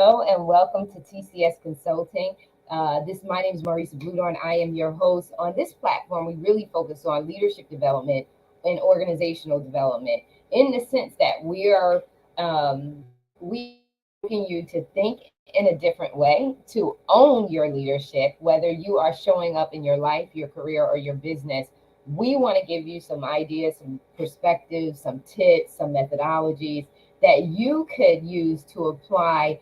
Hello and welcome to TCS Consulting. My name is Maurice Bludorn. I am your host. On this platform, we really focus on leadership development and organizational development in the sense that we asking you to think in a different way, to own your leadership, whether you are showing up in your life, your career, or your business. We want to give you some ideas, some perspectives, some tips, some methodologies that you could use to apply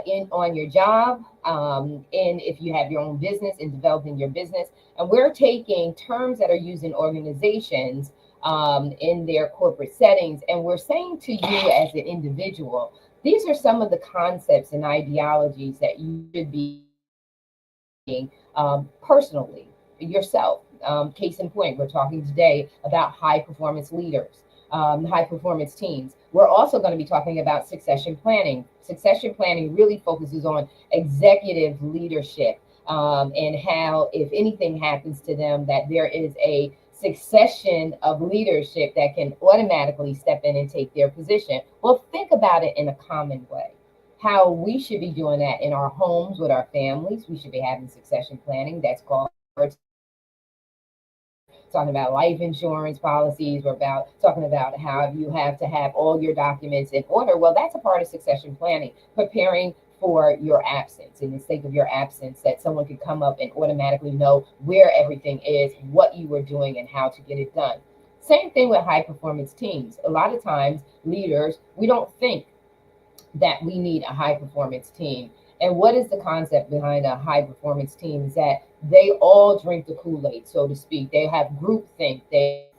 in on your job, and if you have your own business in developing your business. And we're taking terms that are used in organizations in their corporate settings, and we're saying to you as an individual, these are some of the concepts and ideologies that you should be applying personally yourself. Case in point, we're talking today about high performance leaders, high performance teams. We're also going to be talking about succession planning. Succession planning really focuses on executive leadership, and how, if anything happens to them, that there is a succession of leadership that can automatically step in and take their position. Well, think about it in a common way. How we should be doing that in our homes with our families. We should be having succession planning. That's called talking about life insurance policies. We're about talking about how you have to have all your documents in order. Well, that's a part of succession planning, preparing for your absence. In the sake of your absence, that someone could come up and automatically know where everything is, what you were doing, and how to get it done. Same thing with high performance teams. A lot of times, leaders, we don't think that we need a high performance team. And what is the concept behind a high performance team is that they all drink the Kool-Aid, so to speak. They have group think. They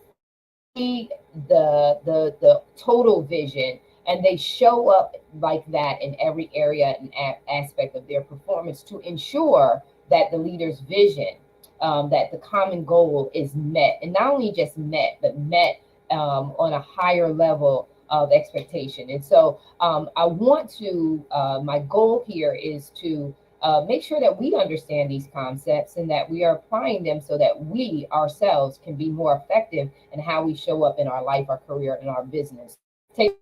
see the total vision, and they show up like that in every area and aspect of their performance to ensure that the leader's vision, that the common goal is met, and not only just met, but met on a higher level of expectation. And so I want to, my goal here is to make sure that we understand these concepts and that we are applying them so that we ourselves can be more effective in how we show up in our life, our career, and our business. Take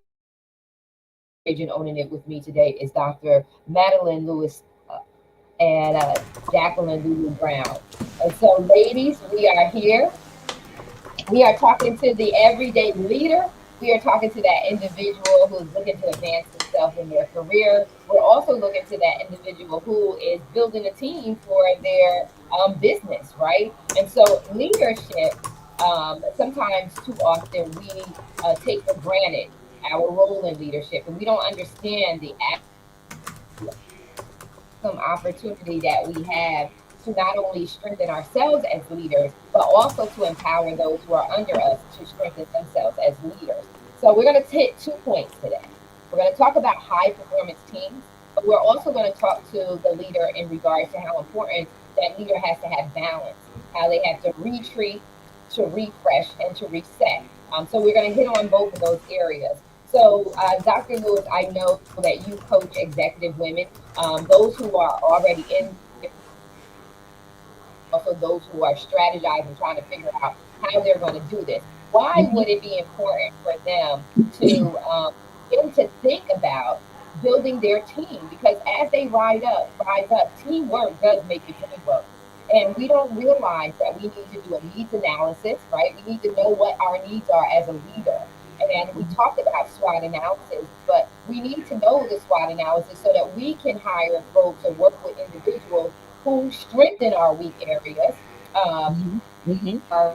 agent owning it with me today is Dr. Madeline Lewis and Jacqueline Lulu Brown. And so, ladies, we are here. We are talking to the everyday leader. We are talking to that individual who's looking to advance themselves in their career. We're also looking to that individual who is building a team for their business, right? And so, leadership, sometimes too often we take for granted our role in leadership, and we don't understand the some opportunity that we have to not only strengthen ourselves as leaders, but also to empower those who are under us to strengthen themselves as leaders. So we're going to hit 2 points today. We're going to talk about high performance teams, but we're also going to talk to the leader in regards to how important that leader has to have balance, how they have to retreat, to refresh, and to reset. So we're going to hit on both of those areas. So, Dr. Lewis, I know that you coach executive women, those who are already in, also those who are strategizing, trying to figure out how they're going to do this. Why Mhm. would it be important for them to think about building their team? Because as they rise up, teamwork does make the dream work. And we don't realize that we need to do a needs analysis, right? We need to know what our needs are as a leader. And we talked about SWOT analysis, but we need to know the SWOT analysis so that we can hire folks or work with individuals who strengthen our weak areas, Mhm. Mhm. our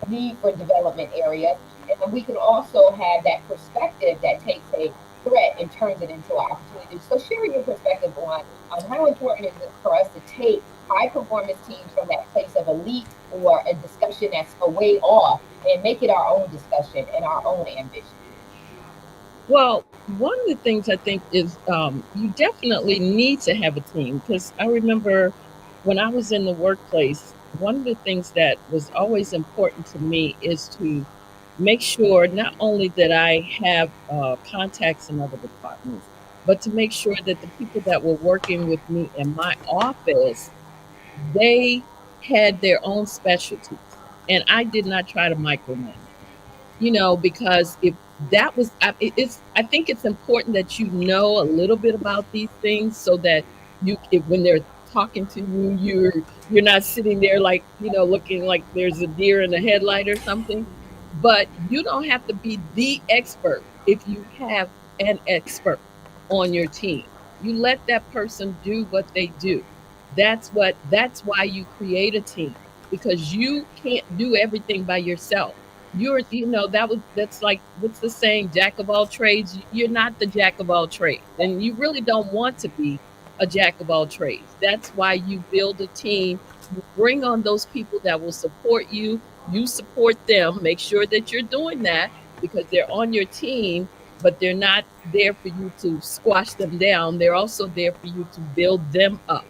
need for development areas, and we can also have that perspective that takes a threat and turns it into an opportunity. So, share your perspective on how important is it for us to take high performance teams from that place of elite or a discussion that's a way off and make it our own discussion and our own ambition. Well, one of the things I think is you definitely need to have a team because I remember when I was in the workplace, one of the things that was always important to me is to make sure not only that I have contacts in other departments, but to make sure that the people that were working with me in my office, they had their own specialties. And I did not try to micromanage. Because if that was I think it's important that you know a little bit about these things so that when they're talking to you, you're not sitting there like, looking like there's a deer in the headlight or something. But you don't have to be the expert if you have an expert on your team. You let that person do what they do. That's why you create a team, because you can't do everything by yourself. That's like, what's the saying, jack of all trades. You're not the jack of all trades, and you really don't want to be a jack of all trades. That's why you build a team. You bring on those people that will support you. You support them. Make sure that you're doing that, because they're on your team, but they're not there for you to squash them down. They're also there for you to build them up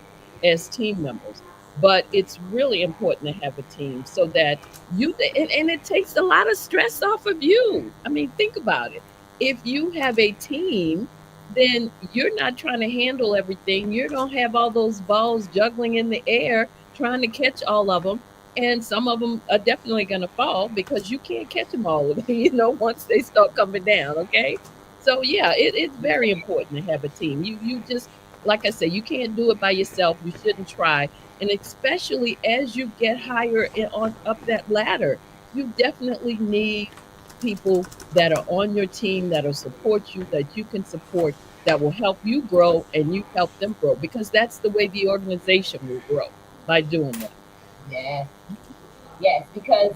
as team members. But it's really important to have a team so that and it takes a lot of stress off of you. I mean, think about it. If you have a team, then you're not trying to handle everything. You don't have all those balls juggling in the air trying to catch all of them. And some of them are definitely going to fall because you can't catch them all of them, once they start coming down. Okay. So yeah, it's very important to have a team. You just, like I say, you can't do it by yourself. You shouldn't try. And especially as you get higher up that ladder, you definitely need people that are on your team, that'll support you, that you can support, that will help you grow and you help them grow, because that's the way the organization will grow, by doing that. Yeah. Yes, because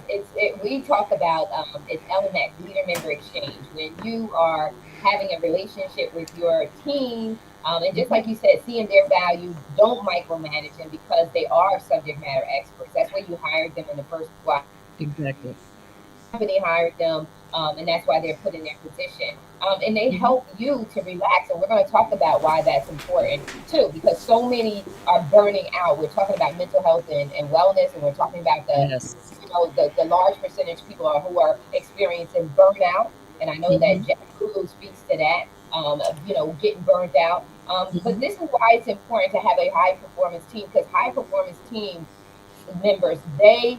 we talk about it's LMX, leader member exchange. When you are having a relationship with your team, and just Mhm. like you said, seeing their value, don't micromanage them because they are subject matter experts. That's why you hired them in the first place. Exactly. Company hired them, and that's why they're put in their position. And they Hmm. help you to relax. And we're going to talk about why that's important too, because so many are burning out. We're talking about mental health and wellness, and we're talking about Yes. the large percentage of people who are experiencing burnout. And I know that Hmm. Jack Kulu speaks to that, of, getting burned out. But Hmm. this is why it's important to have a high performance team, because high performance team members, they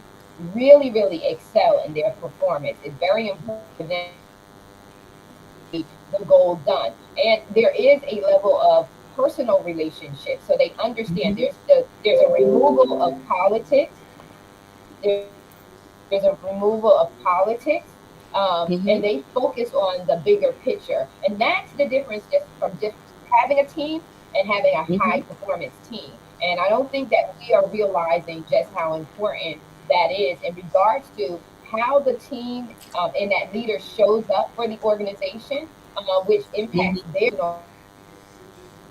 really, really excel in their performance. It's very important for them the goal done. And there is a level of personal relationship. So they understand Hmm. there's a removal of politics. There's a removal of politics. And Hmm. they focus on the bigger picture. And that's the difference just from just having a team and having a high Hmm. performance team. And I don't think that we are realizing just how important that is in regards to how the team and that leader shows up for the organization, which impacts Hmm. their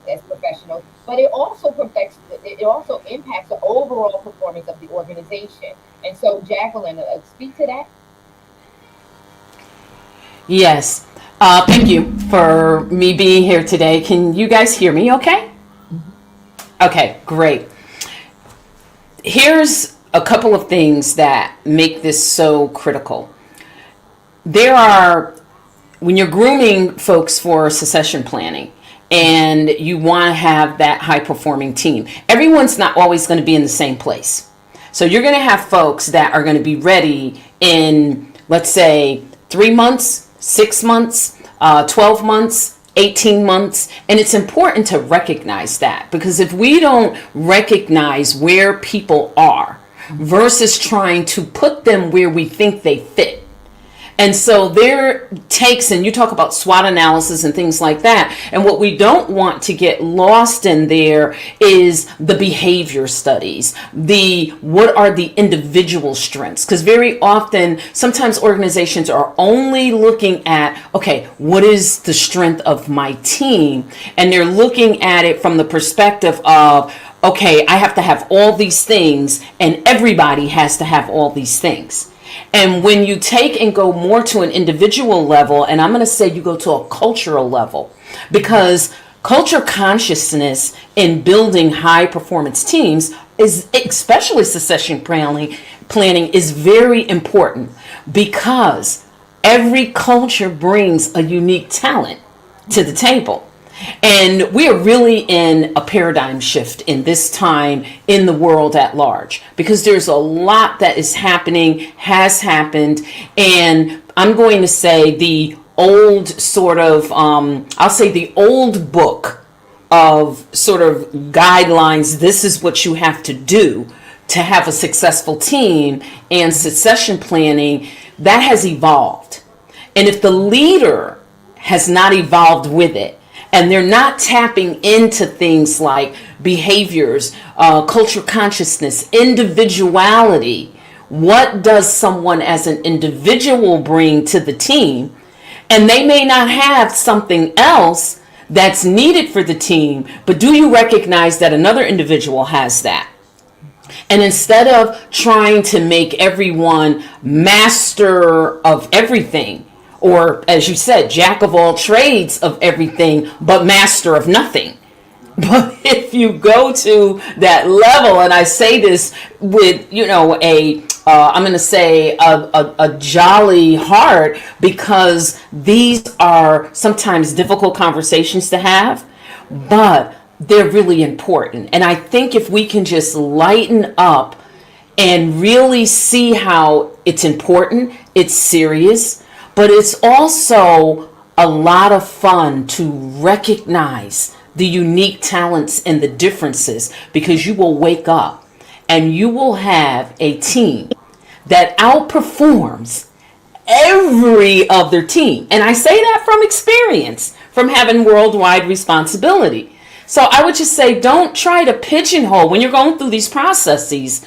as professionals, but it also impacts the overall performance of the organization. And so, Jacqueline, speak to that. Yes. Thank you for me being here today. Can you guys hear me okay? Hmm. Okay, great. Here's a couple of things that make this so critical. There are, when you're grooming folks for succession planning and you want to have that high performing team, everyone's not always going to be in the same place. So you're going to have folks that are going to be ready in, let's say, 3 months, 6 months, 12 months, 18 months. And it's important to recognize that, because if we don't recognize where people are versus trying to put them where we think they fit, and so there takes, and you talk about SWOT analysis and things like that. And what we don't want to get lost in there is the behavior studies, the what are the individual strengths? Because very often, sometimes organizations are only looking at, okay, what is the strength of my team? And they're looking at it from the perspective of, okay, I have to have all these things, and everybody has to have all these things. And when you take and go more to an individual level, and I'm going to say you go to a cultural level, because culture consciousness in building high performance teams is, especially succession planning is very important, because every culture brings a unique talent to the table. And we are really in a paradigm shift in this time in the world at large, because there's a lot that is happening, has happened, and I'm going to say the old sort of, I'll say the old book of sort of guidelines. This is what you have to do to have a successful team, and succession planning that has evolved. And if the leader has not evolved with it, and they're not tapping into things like behaviors, cultural consciousness, individuality, what does someone as an individual bring to the team? And they may not have something else that's needed for the team, but do you recognize that another individual has that? And instead of trying to make everyone master of everything, or as you said, jack of all trades of everything, but master of nothing. But if you go to that level, and I say this with, I'm going to say a jolly heart, because these are sometimes difficult conversations to have, but they're really important. And I think if we can just lighten up and really see how it's important, it's serious, but it's also a lot of fun to recognize the unique talents and the differences, because you will wake up and you will have a team that outperforms every other team. And I say that from experience, from having worldwide responsibility. So I would just say, don't try to pigeonhole when you're going through these processes.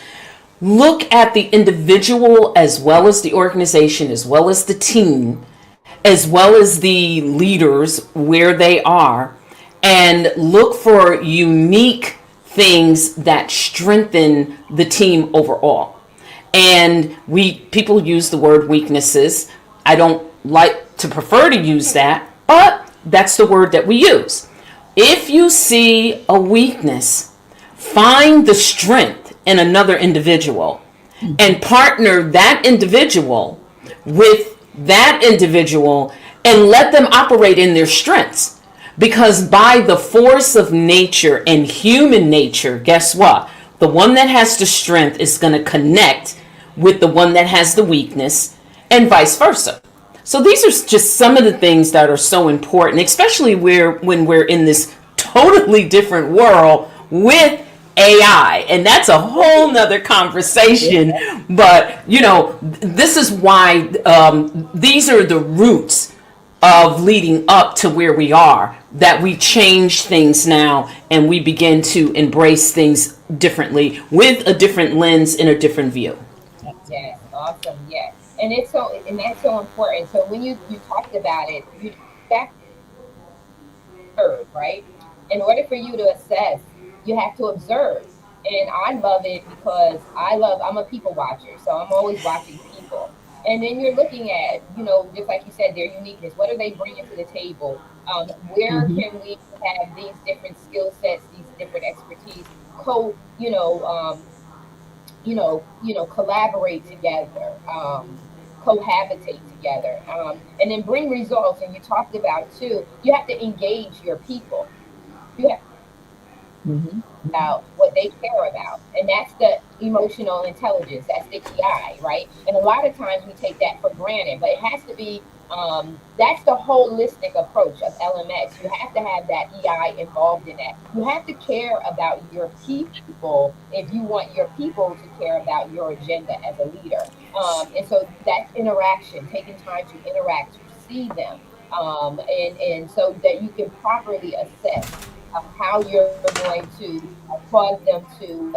Look at the individual as well as the organization, as well as the team, as well as the leaders where they are, and look for unique things that strengthen the team overall. And people use the word weaknesses. I don't like to prefer to use that, but that's the word that we use. If you see a weakness, find the strength in another individual and partner that individual with that individual and let them operate in their strengths. Because by the force of nature and human nature, guess what? The one that has the strength is going to connect with the one that has the weakness, and vice versa. So these are just some of the things that are so important, especially when we're in this totally different world with AI. And that's a whole nother conversation. But, this is why these are the roots of leading up to where we are, that we change things now and we begin to embrace things differently with a different lens and a different view. Yes, awesome. Yes. And that's so important. So when you talked about it, you have to observe, right? In order for you to assess, you have to observe. And I love it because I'm a people watcher. So I'm always watching people. And then you're looking at, just like you said, their uniqueness. What are they bringing to the table? Where Mm-hmm. can we have these different skill sets, these different expertise, co, you know, collaborate together, cohabitate together, and then bring results. And you talked about too, you have to engage your people. You have Mm-hmm. about what they care about. And that's the emotional intelligence, that's the EI, right? And a lot of times we take that for granted, but it has to be, that's the holistic approach of LMX. You have to have that EI involved in that. You have to care about your people if you want your people to care about your agenda as a leader. And so that's interaction, taking time to interact, to see them, and so that you can properly assess how you're going to cause them to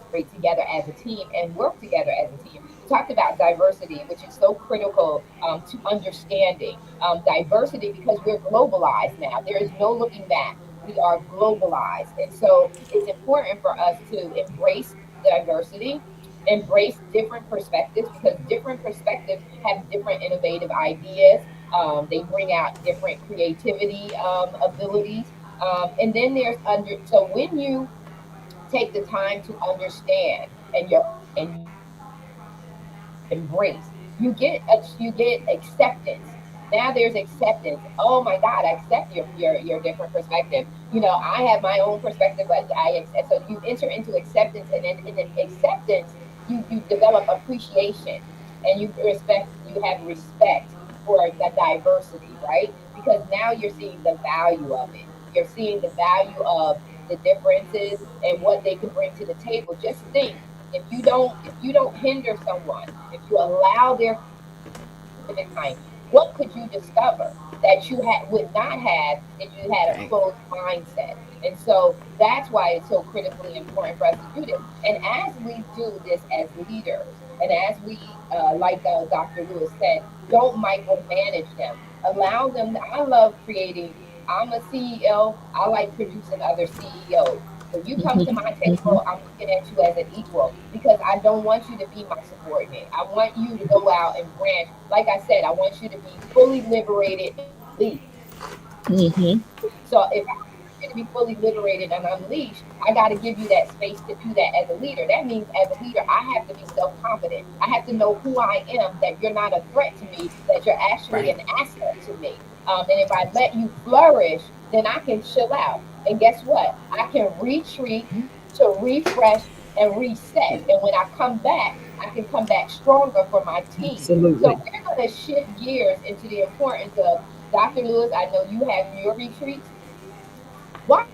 operate together as a team and work together as a team. We talked about diversity, which is so critical to understanding diversity, because we're globalized now. There is no looking back. We are globalized. And so it's important for us to embrace diversity, embrace different perspectives, because different perspectives have different innovative ideas. They bring out different creativity abilities. And then so when you take the time to understand and embrace, you get acceptance. Now there's acceptance. Oh my God, I accept your different perspective. I have my own perspective, but I accept. So you enter into acceptance, and then in acceptance, you develop appreciation, and you have respect for the diversity, right? Because now you're seeing the value of it. You're seeing the value of the differences and what they can bring to the table. Just think, if you don't hinder someone, if you allow their time, what could you discover that you would not have if you had a Right. closed mindset? And so that's why it's so critically important for us to do this. And as we do this as leaders, and as we, like Dr. Lewis said, don't micromanage them. Allow them. I love creating. I'm a CEO. I like producing other CEOs. When you come to Mhm, my mhm, table, I'm looking at you as an equal because I don't want you to be my subordinate. I want you to go out and branch. Like I said, I want you to be fully liberated and unleashed. mhm. So if I want you to be fully liberated and unleashed, I got to give you that space to do that as a leader. That means as a leader, I have to be self-confident. I have to know who I am, that you're not a threat to me, that you're actually Right. an asset to me. And if I let you flourish, then I can chill out. And guess what? I can retreat to refresh and reset. And when I come back, I can come back stronger for my team. So Absolutely. we're going to shift gears into the importance of Dr. Lewis. I know you have your retreats. Why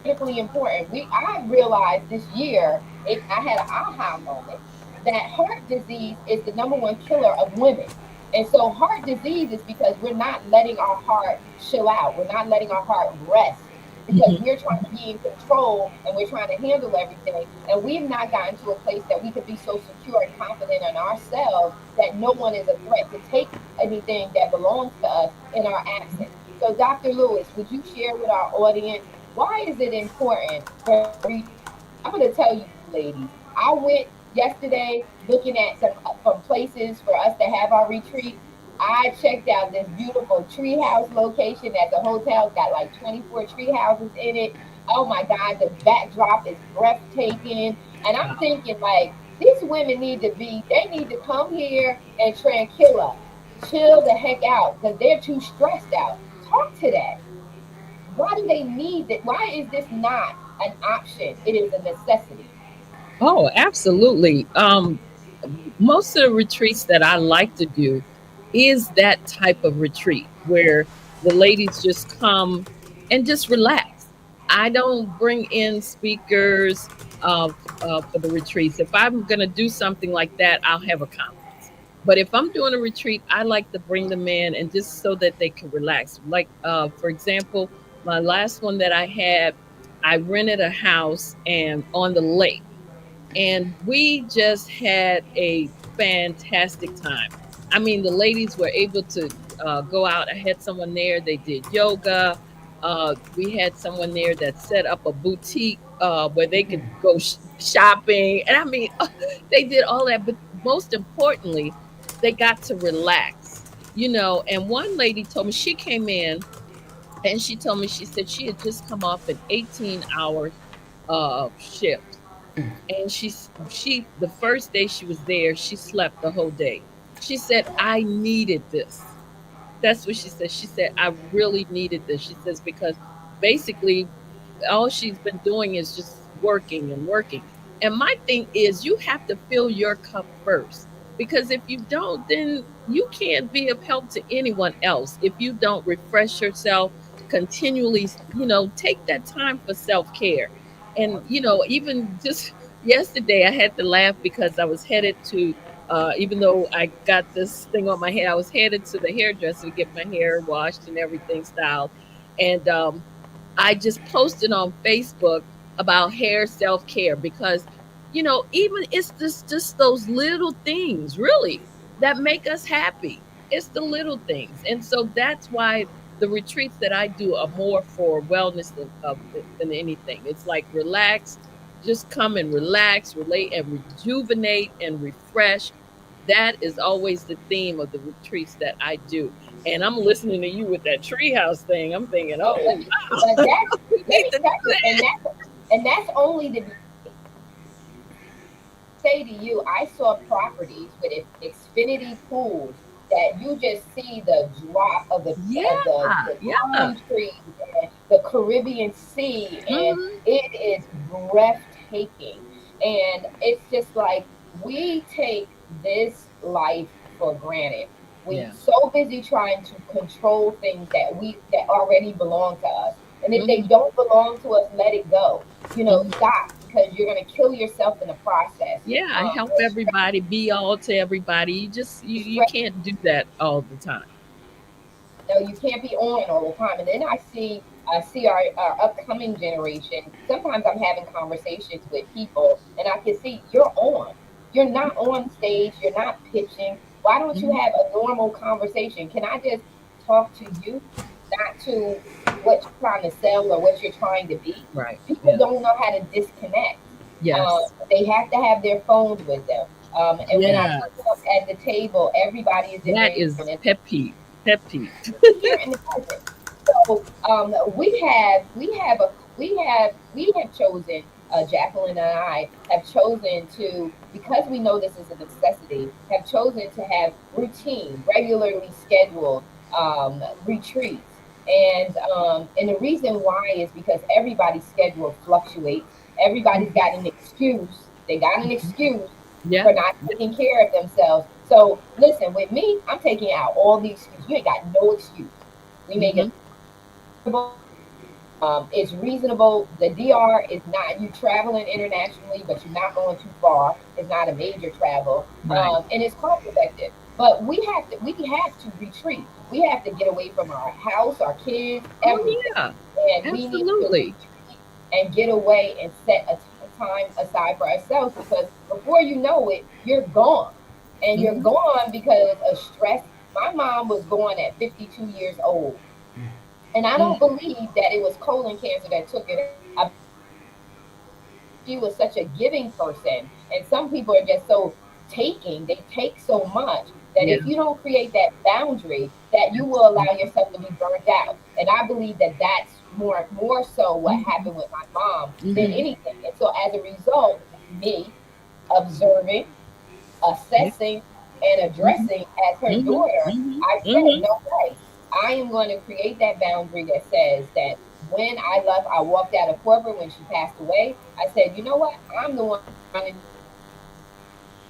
critically important? I realized this year, I had an aha moment that heart disease is the number one killer of women. And so heart disease is because we're not letting our heart chill out. We're not letting our heart rest because Mhm. we're trying to be in control and we're trying to handle everything. And we've not gotten to a place that we can be so secure and confident in ourselves that no one is a threat to take anything that belongs to us in our absence. So, Dr. Lewis, would you share with our audience why is it important for I'm going to tell you, ladies. I went yesterday looking at some places for us to have our retreat. I checked out this beautiful treehouse location at the hotel. It's got like 24 tree houses in it. Oh my God, the backdrop is breathtaking. And I'm thinking, like, these women need to be, they need to come here and tranquilla, chill the heck out because they're too stressed out. Talk to that. Why do they need that? Why is this not an option? It is a necessity. Oh, absolutely. Most of the retreats that I like to do is that type of retreat where the ladies just come and just relax. I don't bring in speakers for the retreats. If I'm going to do something like that, I'll have a conference. But if I'm doing a retreat, I like to bring them in and just so that they can relax. Like, for example, my last one that I had, I rented a house and on the lake and we just had a fantastic time. I mean, the ladies were able to go out. I had someone there, they did yoga. We had someone there that set up a boutique where they could go shopping. And I mean, they did all that. But most importantly, they got to relax, you know. And one lady told me she came in and she told me, she said she had just come off an 18-hour shift and she the first day she was there she slept the whole day. She said I needed this. That's what she said. She said I really needed this. She says because basically all she's been doing is just working and working. And my thing is, you have to fill your cup first. Because if you don't, then you can't be of help to anyone else. If you don't refresh yourself continually, you know, take that time for self care. And, you know, even just yesterday, I had to laugh because I was headed to, even though I got this thing on my head, I was headed to the hairdresser to get my hair washed and everything styled. And I just posted on Facebook about hair self care because, you know, even it's just those little things really that make us happy. It's the little things, and so that's why the retreats that I do are more for wellness than anything. It's like relax, just come and relax, relate, and rejuvenate and refresh. That is always the theme of the retreats that I do. And I'm listening to you with that treehouse thing. I'm thinking, oh, But that's, we let need me to tell do you, and that's only the say to you, I saw properties with Xfinity pools that you just see the drop of the that. of the, Yeah, the yeah. palm trees and the Caribbean Sea, and Hmm. it is breathtaking. And it's just like we take this life for granted. We Yeah. so busy trying to control things that already belong to us. And if they Hmm. don't belong to us, let it go. Hmm. Stop, because you're going to kill yourself in the process. Yeah, I help everybody, be all to everybody. You Stress. can't do that all the time. No, you can't be on all the time. And then I see our upcoming generation. Sometimes I'm having conversations with people, and I can see you're on. You're not on stage. You're not pitching. Why don't you Hmm. have a normal conversation? Can I just talk to you, not to what you're trying to sell or what you're trying to be? Right. People Yeah. don't know how to disconnect. Yes. They have to have their phones with them. And when I Yes. look up at the table, everybody is in That their is phone pet peeve. Pet peeve. here in the present. So we have chosen, Jacqueline and I have chosen to, because we know this is a necessity, have chosen to have routine, regularly scheduled retreats. And the reason why is because everybody's schedule fluctuates. Everybody's Mhm. got an excuse. They got an excuse Yeah. for not taking care of themselves. So listen, with me, I'm taking out all the excuses. You ain't got no excuse. We make it Hmm. reasonable. It's reasonable. The DR is not, you traveling internationally, but you're not going too far. It's not a major travel, Right. and it's cost effective. But we have to retreat. We have to get away from our house, our kids, Oh everything, yeah. and we need to Absolutely. retreat and get away and set a time aside for ourselves, because before you know it, you're gone, and you're Hmm. gone because of stress. My mom was gone at 52 years old, and I don't believe that it was colon cancer that took it. She was such a giving person, and some people are just so taking. They take so much that Yeah. if you don't create that boundary, that you will allow Absolutely. yourself to be burnt out. And I believe that that's more so what Hmm. happened with my mom than Hmm. anything. And so as a result, me observing, Yeah. assessing, and Hmm. addressing as her Hmm. daughter, Hmm. I said, Hmm. no way. I am going to create that boundary that says that when I left, I walked out of corporate when she passed away. I said, you know what? I'm the one running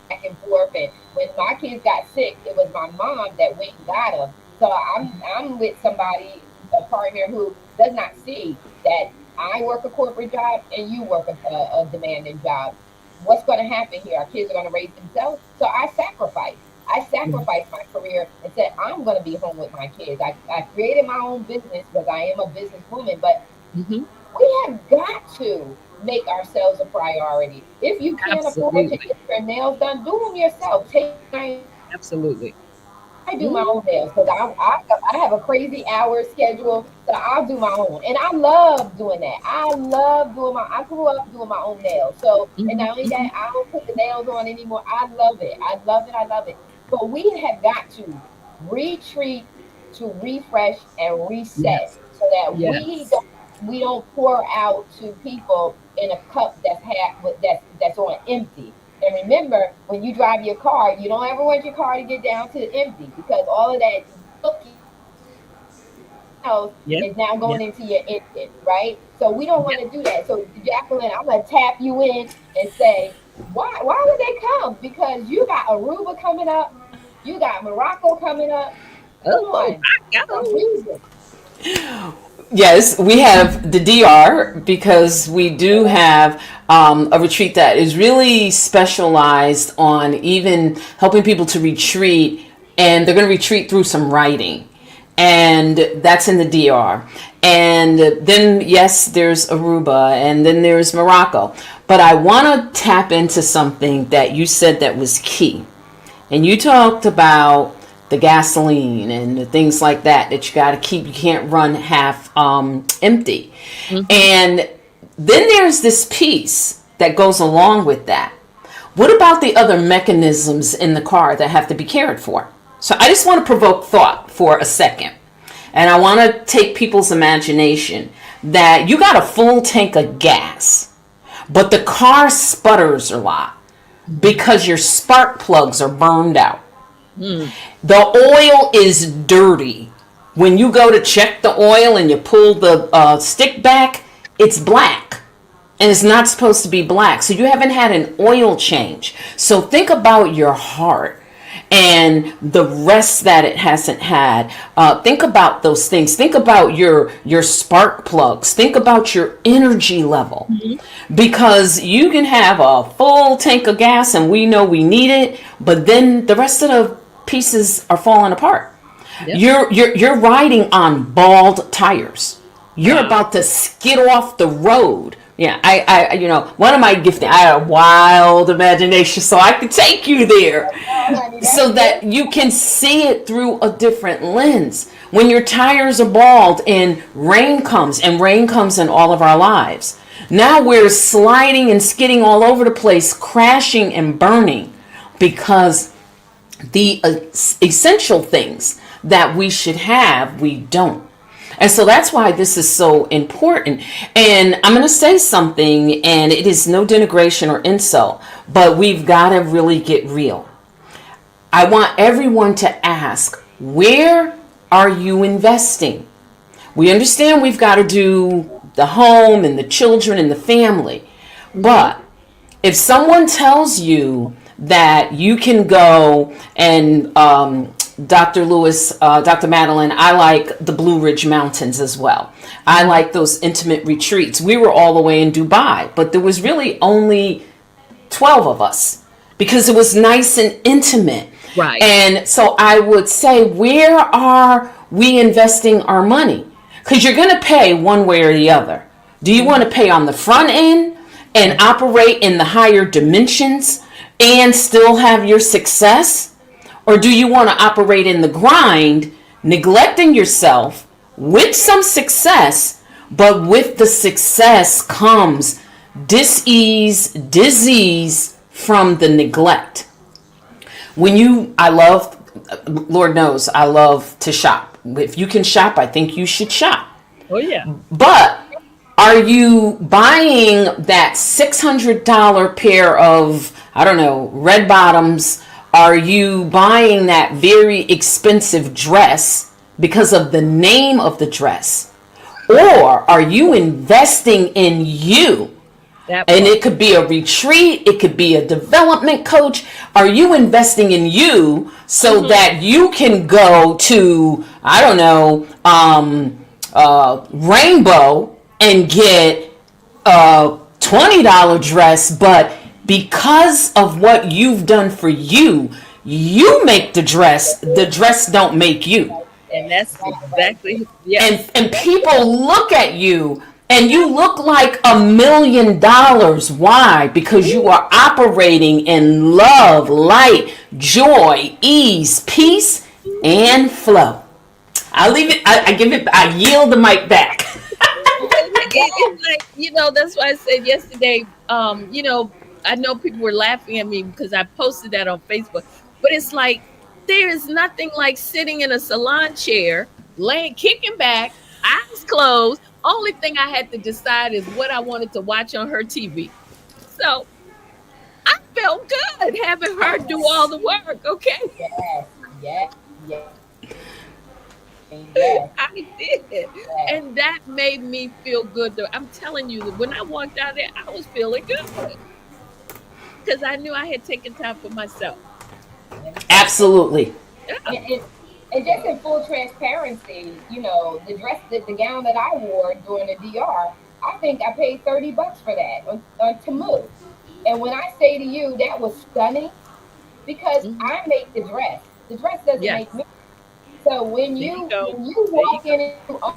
back and forth. And when my kids got sick, it was my mom that went and got them. So I'm with somebody, a partner who does not see that I work a corporate job and you work a demanding job. What's going to happen here? Our kids are going to raise themselves. So I sacrificed. I Yeah. sacrificed my career and said, I'm going to be home with my kids. I created my own business because I am a businesswoman, but Hmm. we have got to make ourselves a priority. If you can't afford to Absolutely. get your nails done, do them yourself. Take time. Absolutely. I do my Hmm. own nails because I have a crazy hour schedule, so I'll do my own, and I love doing that. I grew up doing my own nails, so, and Hmm. not only that, Hmm. I don't put the nails on anymore. I love it. I love it. I love it. But we have got to retreat, to refresh and reset, Yes. so that Yes. we don't pour out to people in a cup that's on empty. And remember, when you drive your car, you don't ever want your car to get down to empty, because all of that else Yeah. is now Yeah. going into your engine, right? So we don't Yeah. want to do that. So Jacqueline, I'm gonna tap you in and say, why would they come? Because you got Aruba coming up, you got Morocco coming up. Come Oh, on, I a go. reason. Yes, we have the DR because we do have a retreat that is really specialized on even helping people to retreat, and they're going to retreat through some writing, and that's in the DR. And then, yes, there's Aruba, and then there's Morocco. But I want to tap into something that you said that was key. And you talked about the gasoline and the things like that that you got to keep. You can't run half empty. Hmm. And then there's this piece that goes along with that. What about the other mechanisms in the car that have to be cared for? So I just want to provoke thought for a second. And I want to take people's imagination that you got a full tank of gas, but the car sputters a lot because your spark plugs are burned out. Hmm. The oil is dirty. When you go to check the oil and you pull the stick back, it's black. And it's not supposed to be black. So you haven't had an oil change. So think about your heart. and the rest that it hasn't had. Think about those things. Think about your spark plugs. Think about your energy level, Mhm. because you can have a full tank of gas and we know we need it, but then the rest of the pieces are falling apart. Yep. You're riding on bald tires. You're Wow. about to skid off the road. Yeah, one of my gifts, I had a wild imagination, so I could take you there, Oh, honey, that's so that good. you can see it through a different lens. When your tires are bald and rain comes in all of our lives, now we're sliding and skidding all over the place, crashing and burning, because the essential things that we should have, we don't. And so that's why this is so important. And I'm going to say something, and it is no denigration or insult, but we've got to really get real. I want everyone to ask, where are you investing? We understand we've got to do the home and the children and the family. Mhm. But if someone tells you that you can go and Dr. Lewis, Dr. Madeline, I like the Blue Ridge Mountains as well. I Mhm. like those intimate retreats. We were all the way in Dubai, but there was really only 12 of us because it was nice and intimate. Right. And so I would say, where are we investing our money? Because you're going to pay one way or the other. Do you want Mhm. to pay on the front end and operate in the higher dimensions and still have your success? Or do you want to operate in the grind, neglecting yourself with some success, but with the success comes dis-ease, disease from the neglect? I love, Lord knows, I love to shop. If you can shop, I think you should shop. Oh yeah. But are you buying that $600 pair of, I don't know, red bottoms? Are you buying that very expensive dress because of the name of the dress? Or are you investing in you? That And part. it could be a retreat, it could be a development coach. Are you investing in you so Mhm. that you can go to, I don't know, Rainbow and get a $20 dress, but because of what you've done for you, you make the dress don't make you. And that's That right there. exactly, And yes. people look at you and you look like $1 million. Why? Because you are operating in love, light, joy, ease, peace, and flow. I leave it. I give it. I yield the mic back. It's like, that's why I said yesterday, I know people were laughing at me because I posted that on Facebook, but it's like there is nothing like sitting in a salon chair, laying, kicking back, eyes closed. Only thing I had to decide is what I wanted to watch on her TV. So I felt good having her do all the work. Okay. Yes, yes, yes, yes, I did. yes. And that made me feel good. I'm telling you that when I walked out there, I was feeling good because I knew I had taken time for myself. Let me tell you. Absolutely. Yeah. And just in full transparency, the gown that I wore during the DR, I think I paid $30 for that on Temu. And when I say to you that was stunning, because Mhm. I make the dress. The dress doesn't Yes. make me. So when There you you go. when you There you walk in go. and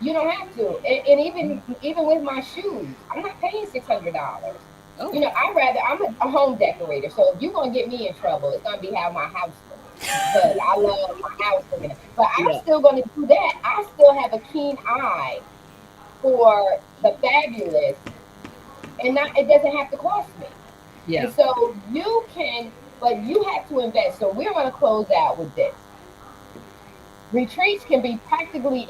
you don't have to. And even with my shoes, I'm not paying $600. Oh, I'm a home decorator, so if you're gonna get me in trouble, it's gonna be how my house looks because I love my house looking. But I'm yeah. still gonna do that. I still have a keen eye for the fabulous, and not it doesn't have to cost me. And Yeah. so but you have to invest. So we're gonna close out with this. Retreats can be particularly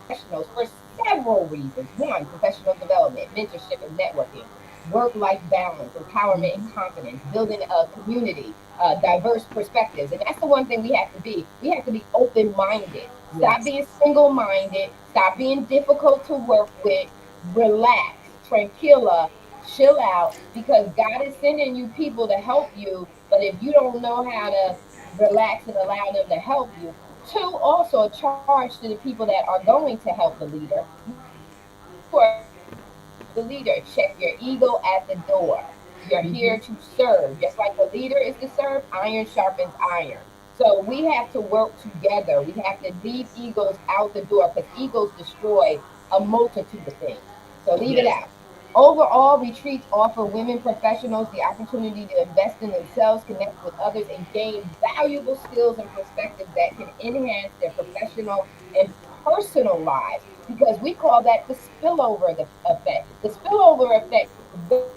professionals for several reasons. One, professional development, mentorship and networking, work life balance, empowerment and Mhm. confidence, building a community, diverse perspectives. And that's the one thing we have to be. We have to be open minded. Stop Yes. being single minded. Stop being difficult to work with. Relax, tranquilla, chill out, because God is sending you people to help you. But if you don't know how to relax and allow them to help you, two, also a charge to the people that are going to help the leader. You are here to help the leader. Check your ego at the door. You're here to Mm-hmm. serve. Just like the leader is to serve, iron sharpens iron. So we have to work together. We have to leave egos out the door, because egos destroy a multitude of things. So leave it Yes. out. Overall, retreats offer women professionals the opportunity to invest in themselves, connect with others, and gain valuable skills and perspectives that can enhance their professional and personal lives, because we call that the spillover effect. The spillover effect is very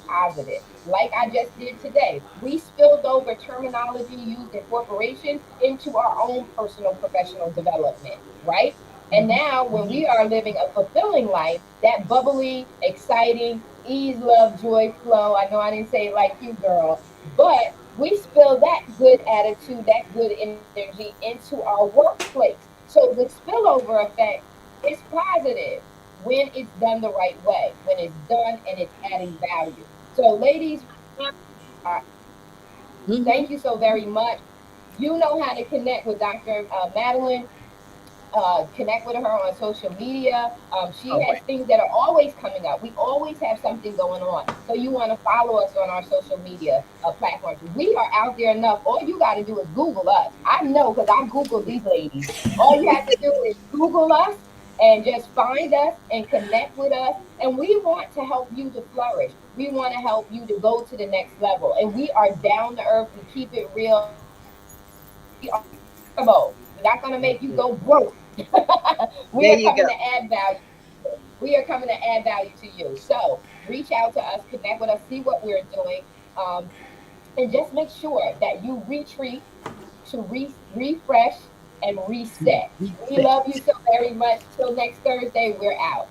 positive. Like I just did today, we spilled over terminology used in corporations into our own personal professional development, right? And now, when we are living a fulfilling life, that bubbly, exciting, ease, love, joy flow. I know I didn't say it like you, girl, but we spill that good attitude, that good energy into our workplace. So the spillover effect is positive when it's done the right way, when it's done and it's adding value. So, ladies, thank Mm-hmm. you so very much. You know how to connect with Dr. Madeline. Connect with her on social media. She All has right. things that are always coming up. We always have something going on. So you want to follow us on our social media platforms. We are out there enough. All you got to do is Google us. I know, because I Googled these ladies. All you have to do is Google us and just find us and connect with us. And we want to help you to flourish. We want to help you to go to the next level. And we are down to earth. We keep it real. We are affordable. We're not going to make you go broke. We are There coming you to go. add value. We are coming to add value to you. So reach out to us, connect with us, see what we're doing, um, and just make sure that you retreat to refresh and reset. We Reset. love you so very much. Till next Thursday, we're out.